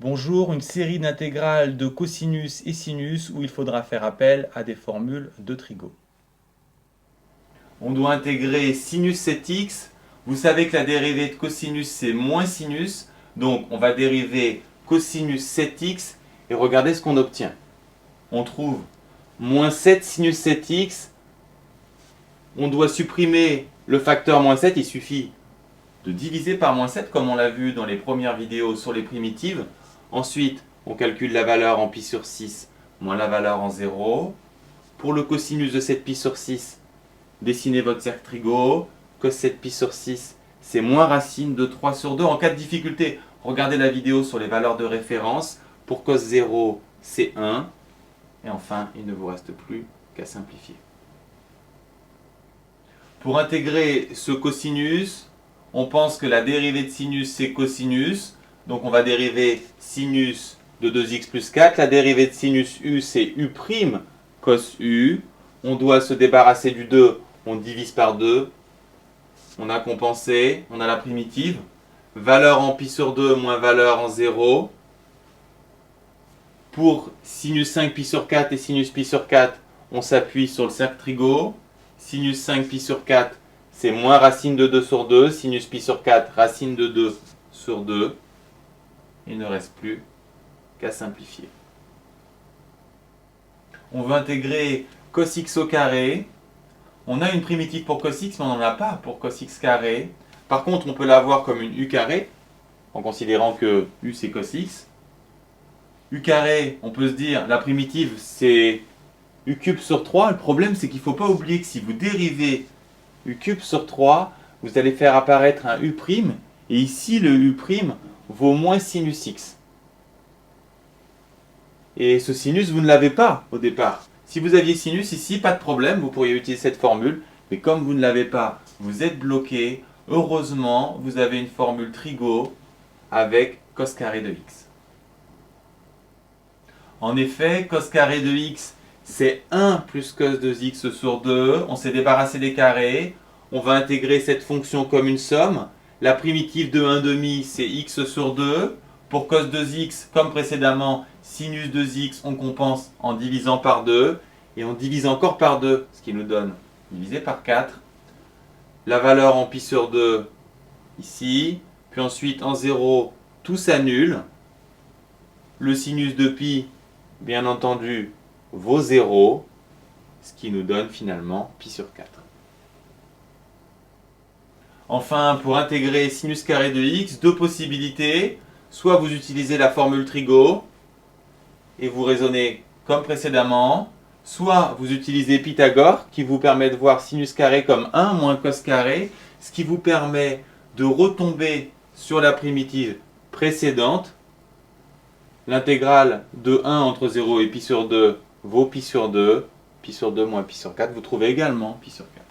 Bonjour, une série d'intégrales de cosinus et sinus où il faudra faire appel à des formules de Trigo. On doit intégrer sinus 7x. Vous savez que la dérivée de cosinus c'est moins sinus. Donc on va dériver cosinus 7x et regardez ce qu'on obtient. On trouve moins 7 sinus 7x. On doit supprimer le facteur moins 7. Il suffit de diviser par moins 7 comme on l'a vu dans les premières vidéos sur les primitives. Ensuite, on calcule la valeur en pi sur 6 moins la valeur en 0. Pour le cosinus de 7 pi sur 6, dessinez votre cercle Trigo. Cos 7 pi sur 6, c'est moins racine de 3 sur 2. En cas de difficulté, regardez la vidéo sur les valeurs de référence. Pour cos 0, c'est 1. Et enfin, il ne vous reste plus qu'à simplifier. Pour intégrer ce cosinus, on pense que la dérivée de sinus, c'est cosinus. Donc on va dériver sinus de 2x plus 4. La dérivée de sinus u, c'est u' cos u. On doit se débarrasser du 2. On divise par 2. On a compensé. On a la primitive. Valeur en pi sur 2 moins valeur en 0. Pour sinus 5 pi sur 4 et sinus pi sur 4, on s'appuie sur le cercle Trigo. Sinus 5 pi sur 4, c'est moins racine de 2 sur 2. Sinus pi sur 4, racine de 2 sur 2. Il ne reste plus qu'à simplifier. On veut intégrer cos x au carré. On a une primitive pour cos x, mais on n'en a pas pour cos x carré. Par contre, on peut l'avoir comme une u carré, en considérant que u c'est cos x. U carré, on peut se dire, la primitive c'est u cube sur 3. Le problème, c'est qu'il ne faut pas oublier que si vous dérivez u cube sur 3, vous allez faire apparaître un u'. Et ici, le u' vaut moins sinus x. Et ce sinus, vous ne l'avez pas au départ. Si vous aviez sinus ici, pas de problème, vous pourriez utiliser cette formule. Mais comme vous ne l'avez pas, vous êtes bloqué. Heureusement, vous avez une formule Trigo avec cos carré de x. En effet, cos carré de x, c'est 1 plus cos de x sur 2. On s'est débarrassé des carrés. On va intégrer cette fonction comme une somme. La primitive de 1/2, c'est x sur 2. Pour cos 2x, comme précédemment, sinus 2x, on compense en divisant par 2. Et on divise encore par 2, ce qui nous donne divisé par 4. La valeur en pi sur 2, ici. Puis ensuite, en 0, tout s'annule. Le sinus de pi, bien entendu, vaut 0. Ce qui nous donne finalement pi sur 4. Enfin, pour intégrer sinus carré de x, deux possibilités. Soit vous utilisez la formule Trigo et vous raisonnez comme précédemment. Soit vous utilisez Pythagore qui vous permet de voir sinus carré comme 1 moins cos carré, ce qui vous permet de retomber sur la primitive précédente. L'intégrale de 1 entre 0 et pi sur 2 vaut pi sur 2. Pi sur 2 moins pi sur 4, vous trouvez également pi sur 4.